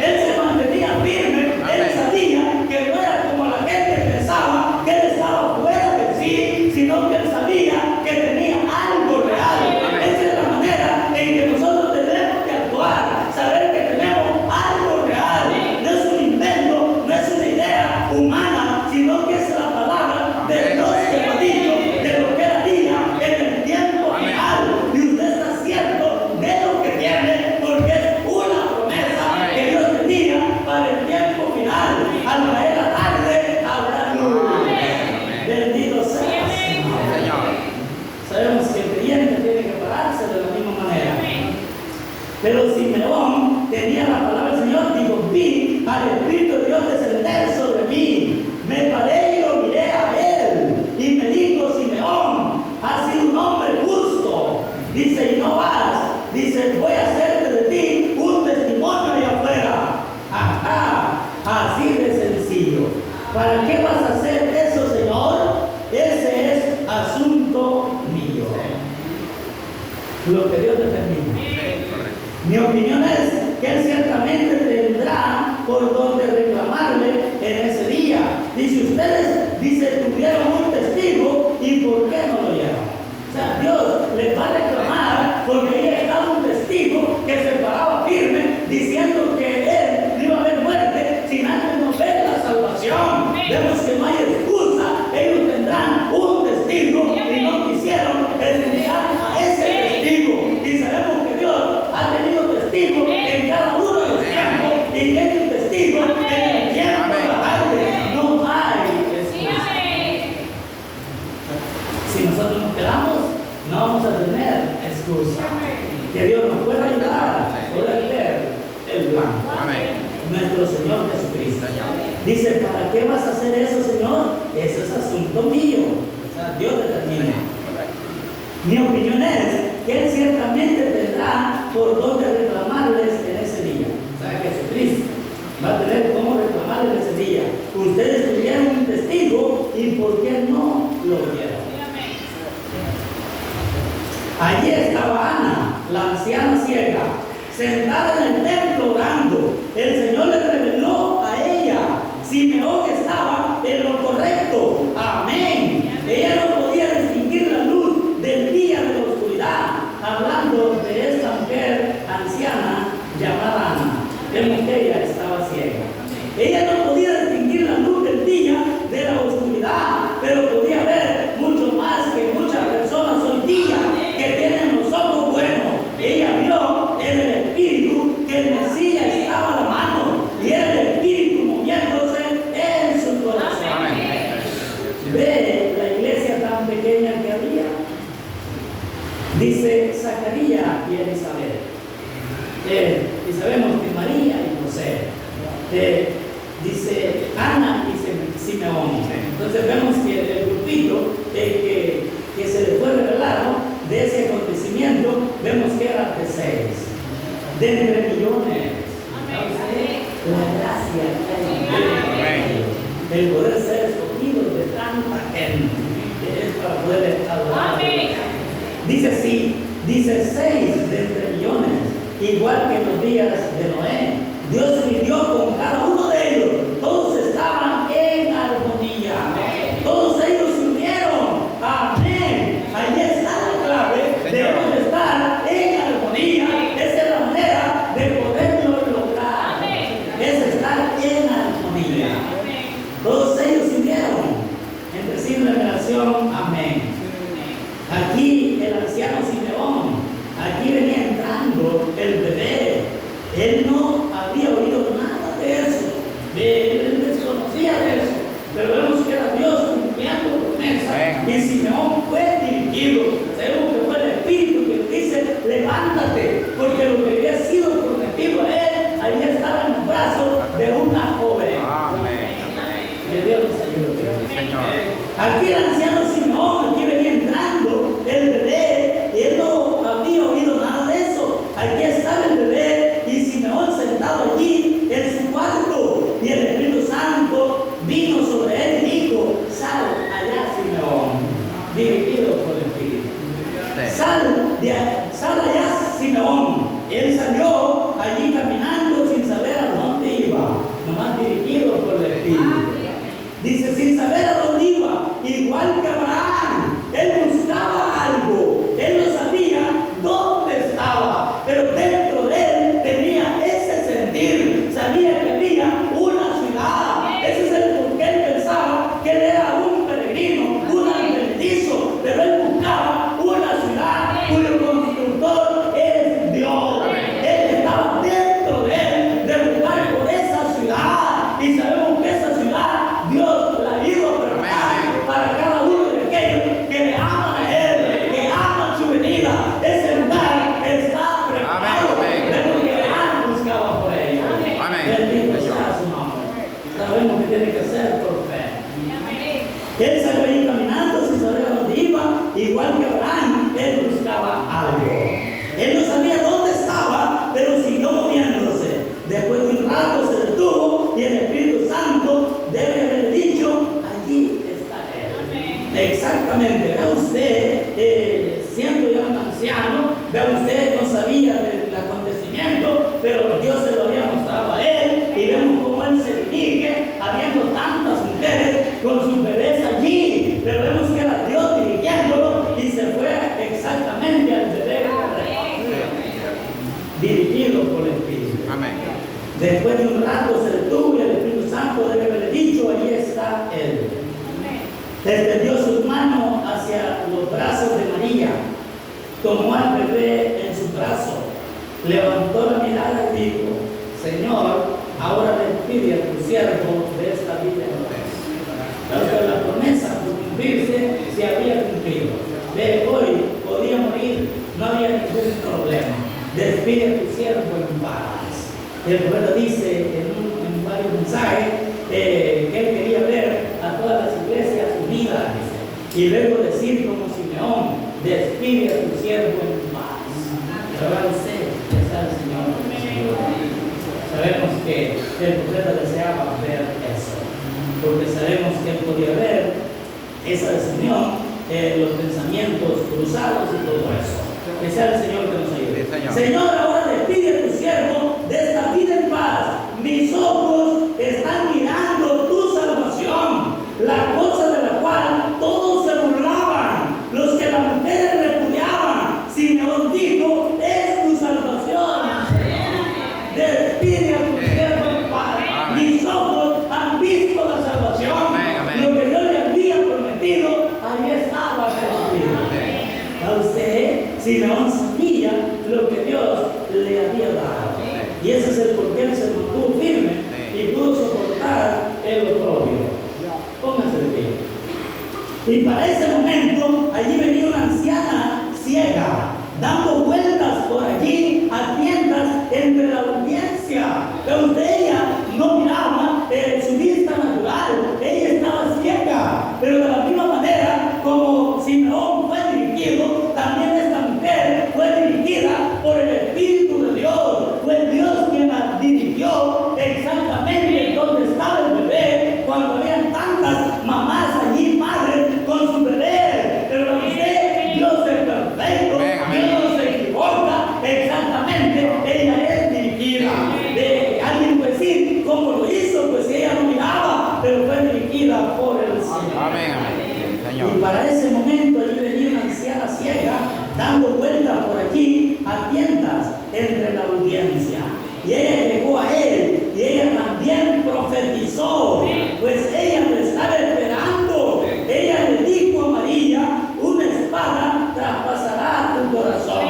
Él se mantenía firme, él sabía que no era como la gente pensaba, que él estaba fuera de sí, sino que él sabía que tenía algo real. Esa es la manera en que nosotros tenemos que actuar, saber que tenemos algo real. No es un invento, no es una idea humana, sino que es la palabra de Dios que lo ha dicho, de lo que él haría en el tiempo final. Y usted está cierto de lo que tiene, porque es una promesa que Dios tenía para el tiempo final. Al caer la tarde habrá luz. Bendito sea el Señor. Sabemos que el creyente tiene que pararse de la misma manera. Pero Simeón tenía la palabra del Señor, dijo, vi al Espíritu de Dios descender sobre mí. Me paré y lo miré a él. Y me dijo, Simeón, has sido un hombre justo. Dice, y no vas. Dice, voy a hacerte de ti un testimonio allá afuera. Ajá, así de sencillo. ¿Para qué vas a hacer eso, Señor? Ese es asunto mío. Lo que Dios determina. Mi opinión es que él ciertamente tendrá por donde reclamarle en ese día. Dice, ustedes, dice, tuvieron un testigo y ¿por qué no lo oyeron? O sea, Dios les va a reclamar porque ahí estaba un testigo que se paraba firme diciendo que él no iba a haber muerte sin antes no ver la salvación. Vemos que no hay excusa. Ellos tendrán un testigo y no quisieron escuchar a ese testigo. Y sabemos que Dios ha tenido testigos en cada uno de los tiempos y tiene un testigo en el tiempo de la tarde. No hay excusa. Si nosotros nos quedamos, no vamos a tener excusa. Que Dios nos pueda ayudar a poder ver el plan. Nuestro Señor Jesucristo. Dice, ¿para qué vas a hacer eso, Señor? Eso es asunto mío. O sea, Dios determina. Mi opinión es que Él ciertamente tendrá por dónde reclamarles en ese día. O sea, Jesucristo va a tener cómo reclamarles en ese día. Ustedes tuvieron un testigo y ¿por qué no lo vieron? Allí estaba Ana, la anciana ciega, sentada en el templo orando. El Señor le reveló a ella. Simeón estaba en lo correcto. Amén. Ella no podía distinguir la luz del día de la oscuridad. Hablando de esta mujer anciana llamada Ana. Vemos que ella estaba ciega. Ella no podía distinguir la luz del día de la oscuridad, pero podía ver mucho más que muchas personas hoy día que tienen los ojos buenos. Ella vio en el Espíritu que el Mesías estaba a la mano y era el Espíritu moviéndose en su corazón. Ve la iglesia tan pequeña que había. Dice Zacarías y Elizabeth. Y sabemos que María y José. Dice Ana y Simeón. Entonces vemos que el grupito que se le fue revelado de ese acontecimiento, vemos que era de 6. De entre millones. La gracia que hay el poder ser escogido de tanta gente es para poder adorar. Dice sí, dice 6 de entre millones, igual que en los días de Noé. Dios vivió con cada uno de ellos. Todos estaban en armonía. Todos ellos se unieron. Amén. Ahí está la clave Amén. Y Simeón fue dirigido. Sabemos que fue el Espíritu que dice, levántate, porque lo que había sido prometido a él, ahí estaba en los brazos de una joven. Amén. Que Dios nos ayude. Sí, Señor. Aquí el anciano Simeón, aquí venía entrando el bebé, y él no había oído nada de eso. Aquí estaba el bebé y Simeón sentado allí en su cuarto, y el Espíritu Santo vino sobre él y dijo, sal allá, Simeón, dirigido por el Espíritu. Sal allá, Simeón. Él salió allí caminando sin saber a dónde iba, nomás dirigido por el Espíritu. Dice, sin saber a dónde iba, igual que Abraham, él buscaba algo, él no sabía dónde estaba, pero dentro de él tenía ese sentir, sabía que había una ciudad. Ese es el por qué él pensaba que él era un peregrino, un advenedizo, pero él buscaba una ciudad cuyo constructor es Dios. Él estaba dentro de él de buscar por esa ciudad, y sabemos que esa ciudad Dios la ha ido a preparar para cada uno de aquellos que le aman a él, que aman su venida. Ese lugar está preparado de lo que él buscaba por ellos. Bendito sea su nombre. Sabemos que tiene que ser por fe. Él salió ahí caminando sin saber a dónde iba, igual que Abraham, él buscaba algo. Él no sabía dónde estaba, pero siguió moviéndose. Después de un rato se detuvo y el Espíritu Santo debe haber dicho, allí está él. Exactamente. Vea usted, siendo ya un anciano, vea usted, no sabía del acontecimiento, pero Dios se lo había mostrado a él, y vemos cómo él se dirige, habiendo tantas mujeres con sus bebés allí, pero vemos que era Dios dirigiéndolo, y se fue exactamente al bebé dirigido por el Espíritu. Amén. Después de un rato se detuvo y el Espíritu Santo debe haber dicho, allí está él. Extendió su mano hacia los brazos de María, tomó al bebé en su brazo, levantó la mirada y dijo, Señor, ahora despide a tu siervo de esta vida. Porque la promesa por cumplirse se había cumplido. De hoy podía morir, no había ningún problema. Despide a tu siervo en paz. El profeta dice en varios mensajes que él quería ver a todas las iglesias unidas, dice, y luego decir como Simeón, despide a tu siervo en paz. Pero usted está el Señor. Sabemos que el profeta deseaba ver eso, porque sabemos que él podía ver esa desunión, los pensamientos cruzados y todo eso. Que sea el Señor que nos ayude. Señor, ahora despide a tu siervo de esta vida en paz. Mis ojos están mirando tu salvación, la cosa de la cual todos se burlaban, los que las mujeres repudiaban. Simeón dijo, es tu salvación. Despide a tu siervo en paz. Mis ojos han visto la salvación. Lo que Dios le había prometido, ahí estaba prometido. A usted, Simeón sabía lo que Dios le había dado. Y ese es el por qué él se mantuvo firme y pudo soportar el oprobio. Póngase de pie. Y para ese momento, allí venía una anciana ciega, dando vueltas por allí a tiendas entre la audiencia. Pero ella no miraba su vista natural, ella estaba ciega. Pero de la misma manera como Simeón fue dirigido, también esta mujer fue dirigida por el Espíritu de Dios. Fue Dios quien la dirigió exactamente donde estaba el bebé, cuando habían tantas mamás allí, madres, con su bebé. Pero usted, Dios es perfecto, Dios no se equivoca, exactamente, ella es dirigida. Alguien puede decir, ¿cómo lo hizo? Pues ella no miraba, pero fue dirigida por el Señor. Amén. Señor. Y para ese momento allí venía una anciana ciega, dando vueltas por allí a tiendas entre la audiencia. Y ella llegó a él, y ella también profetizó, pues ella lo estaba esperando. Ella le dijo a María, una espada traspasará tu corazón,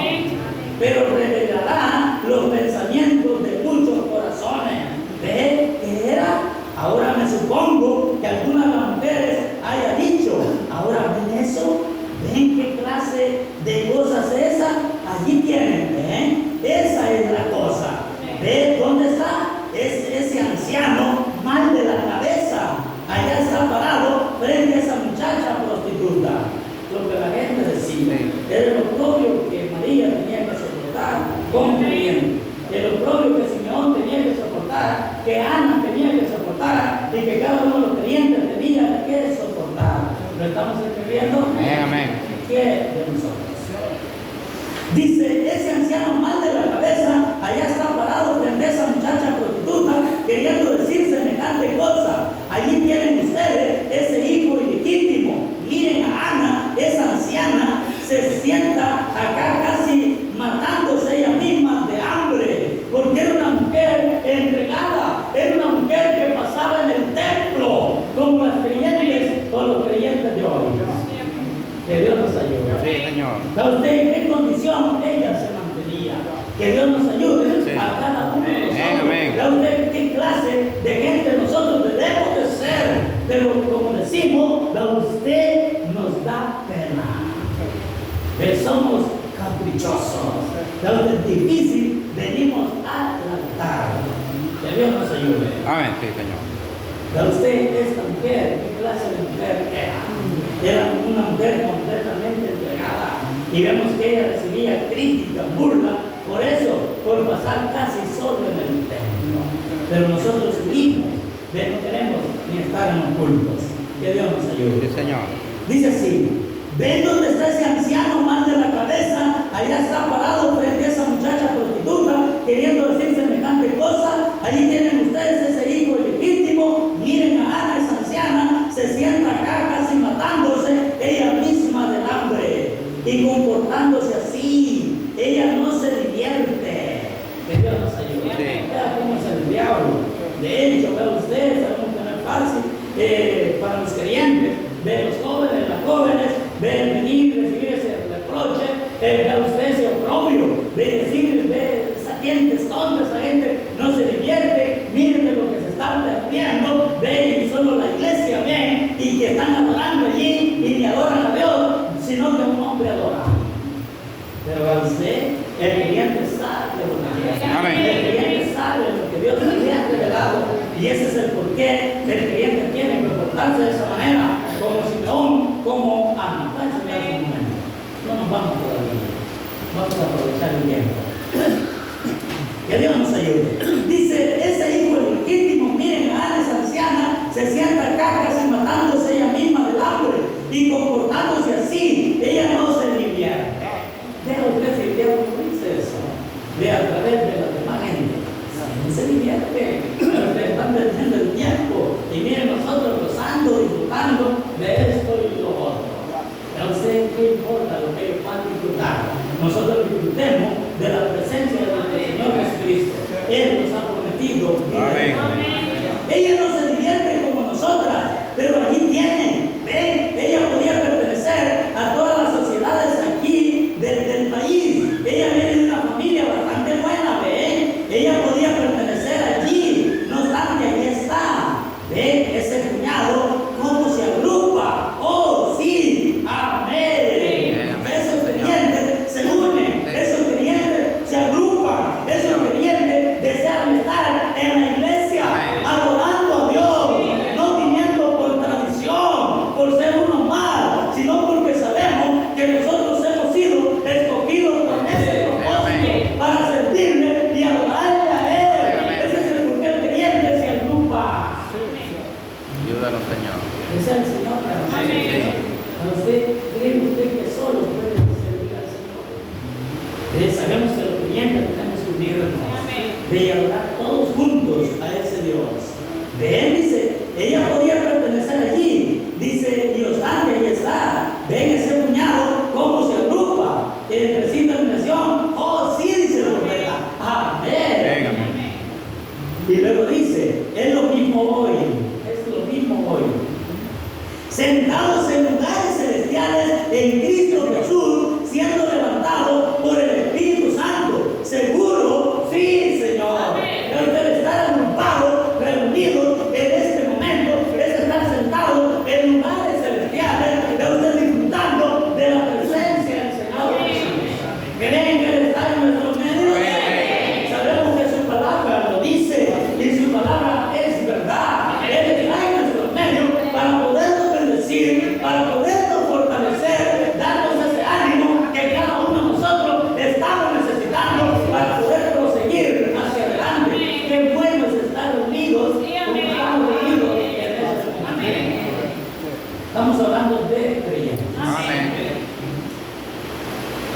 pero revelará los pensamientos de muchos corazones. ¿Ve qué era? Ahora me supongo que alguna de las mujeres haya dicho, ahora viene que Ana tenía que soportar y que cada uno de los creyentes tenía que soportar. ¿Lo estamos escribiendo? Amén. ¿Qué de nosotros? Dice, ese anciano mal de la cabeza, allá está parado frente a esa muchacha prostituta, queriendo decir semejante cosa. Allí tienen ustedes ese hijo ilegítimo. Miren a Ana, esa anciana, se sienta acá casi matándose ella misma de hambre, porque era una mujer entregada, era una mujer que pasaba en el templo, como las creyentes o los creyentes de hoy. Que Dios nos ayude. Sí, Señor. ¿Sabe usted en qué condición ella se mantenía? Que Dios nos ayude Sí. a cada uno de nosotros. Amén. ¿Sabe usted qué clase de gente nosotros debemos de ser? Pero como decimos, a usted nos da pena. Que somos caprichosos. ¿Sabe usted? Es difícil, venimos al altar. Que Dios nos ayude. Amén, sí, Señor. ¿Sabe usted esta mujer? ¿Qué clase de mujer era? Era una mujer completamente entregada. Y vemos que ella recibía crítica, burla, por eso, por pasar casi solo en el templo. Pero nosotros hijos, no queremos ni estar en los cultos. Que Dios nos ayude. Sí, Señor. Dice así, ven donde está ese anciano mal de la cabeza, allá está parado frente a esa muchacha prostituta, queriendo decir semejante cosa. Allí tienen ustedes ese hijo legítimo. Miren a Ana, esa anciana, se sienta acá casi matándose ella misma del hambre y comportándose así. Ella no se divierte. Que Dios nos ayude. Sí. Vea cómo es el diablo. De hecho, vea usted, sabemos que no es fácil para los creyentes, de los jóvenes, las jóvenes, de venir y recibir ese reproche, vea usted ese oprobio, de decir, ve, esa gente es tonta, esa gente no se divierte, miren de lo que se están perdiendo, ven y solo la iglesia ven y que están adorando allí y ni adoran a Dios, sino que un hombre adora. Pero a usted, el creyente sabe lo que Dios Amén. El creyente sabe lo que Dios le ha revelado. Y ese es el porqué el creyente tiene que comportarse de esa manera, como Simeón, como Ana. Vamos a mirar un momento. No nos vamos todavía. Vamos a aprovechar el tiempo. Que Dios nos ayude. Dice, ese hijo legítimo, miren a Ana, esa anciana, se sienta acá casi matándose ella misma del hambre y comportándose así. Ella no se divierte. Vea usted si el diablo no dice eso. Vea a través de la demás gente. No se divierte. Pero ustedes están perdiendo el tiempo. Y miren nosotros gozando, disfrutando de esto y lo otro. A usted qué importa lo que ellos van a disfrutar. Nosotros disfrutemos de la presencia de nuestro Señor Jesucristo. Él nos ha prometido. Amén. Ella no se divierte como nosotras, pero allí tienen. Ven, ella podía pertenecer a todas las sociedades aquí del país. Ella viene de una familia bastante buena, ¿ven? Ella podía pertenecer allí. No obstante, aquí está. ¿Ven? Ese cuñado, cómo se agrupa. ¡Oh, sí! ¡Amén! Esos creyentes se unen. Esos creyentes se agrupan. Esos creyentes desean estar en la iglesia, adorando a Dios, no viniendo por tradición, por ser uno más, sino porque sabemos que nosotros hemos sido escogidos con ese propósito para servirle y adorarle a Él. Ese es el por qué el creyente se agrupa. Ayúdanos, Señor. Ese es el Señor. ¿A usted cree usted que solo puede servir al Señor? Sabemos que los creyentes tenemos que unirnos de adorar todos juntos a ese Dios. Ven, dice, ella podía pertenecer allí. Dice, Dios santo, ahí está. Ven ese cuñado, cómo se agrupa en recinto de nación. Oh, sí, dice la profeta. Amén. Y luego dice, es lo mismo hoy. Es lo mismo hoy. Sentados en lugares celestiales en Cristo Jesús, siendo levantados por el Espíritu Santo. Seguro, sí, Señor. Que usted estar agrupados, reunidos en este momento, es estar sentados en lugares celestiales, de usted disfrutando de la presencia del Señor Jesús. ¿Creen que Él está en nuestro medio? Sabemos que su palabra lo dice y su palabra es verdad. Él está en nuestro medio para podernos bendecir, para podernos fortalecer, darnos ese ánimo que cada uno Estamos hablando de creyentes. Amén.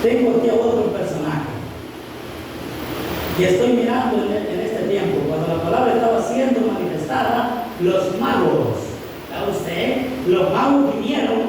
Tengo aquí a otro personaje. Y estoy mirando en este tiempo, cuando la palabra estaba siendo manifestada, los magos, ¿sabe usted? Los magos vinieron,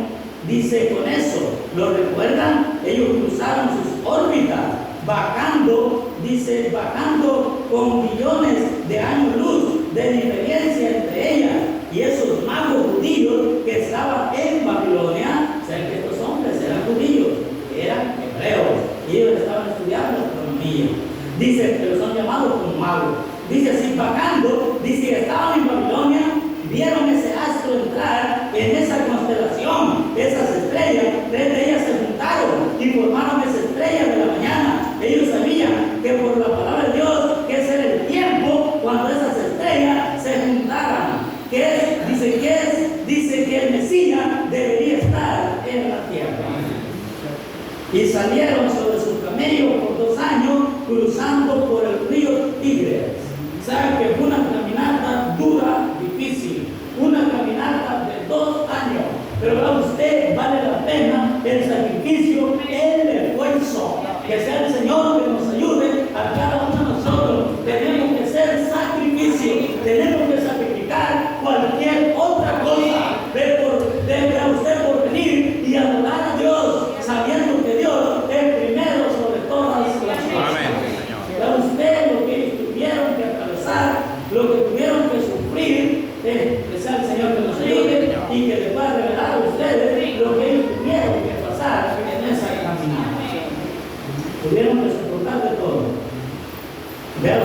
dice, con eso, ¿lo recuerdan? Ellos cruzaron sus órbitas, bajando, dice, bajando con millones de años luz de diferencia entre ellas. Y esos magos judíos que estaban en Babilonia, o sea que estos hombres eran judíos, eran hebreos, y ellos estaban estudiando astronomía. Dice, pero son llamados como magos. Dice así, bajando, dice que estaban en Babilonia, vieron ese astro entrar en esa constelación, esas estrellas, tres de ellas se juntaron y formaron esa estrella de la mañana. Ellos sabían que por la palabra de Dios, que ese era el tiempo cuando esas estrellas se juntaran. Dice que el Mesías debería estar en la tierra. Y salieron sobre sus camellos por 2 años, cruzando por el río Tigres. Saben que fue una caminata dura, difícil, una caminata de 2 años. Pero a usted vale la pena el sacrificio, el esfuerzo. Que sea el Señor que nos ayude a cada uno de nosotros. Tenemos que hacer sacrificio, tenemos que sacrificar cualquier otra cosa. Debe a usted por venir y adorar a Dios, sabiendo que Dios es primero sobre todas las cosas. A usted lo que ellos tuvieron que atravesar, lo que tuvieron que sufrir, que sea el Señor que nos ayude y que le pueda revelar a ustedes lo que ellos tuvieron que pasar en esa caminata. Tuvieron que soportar de todo. Vea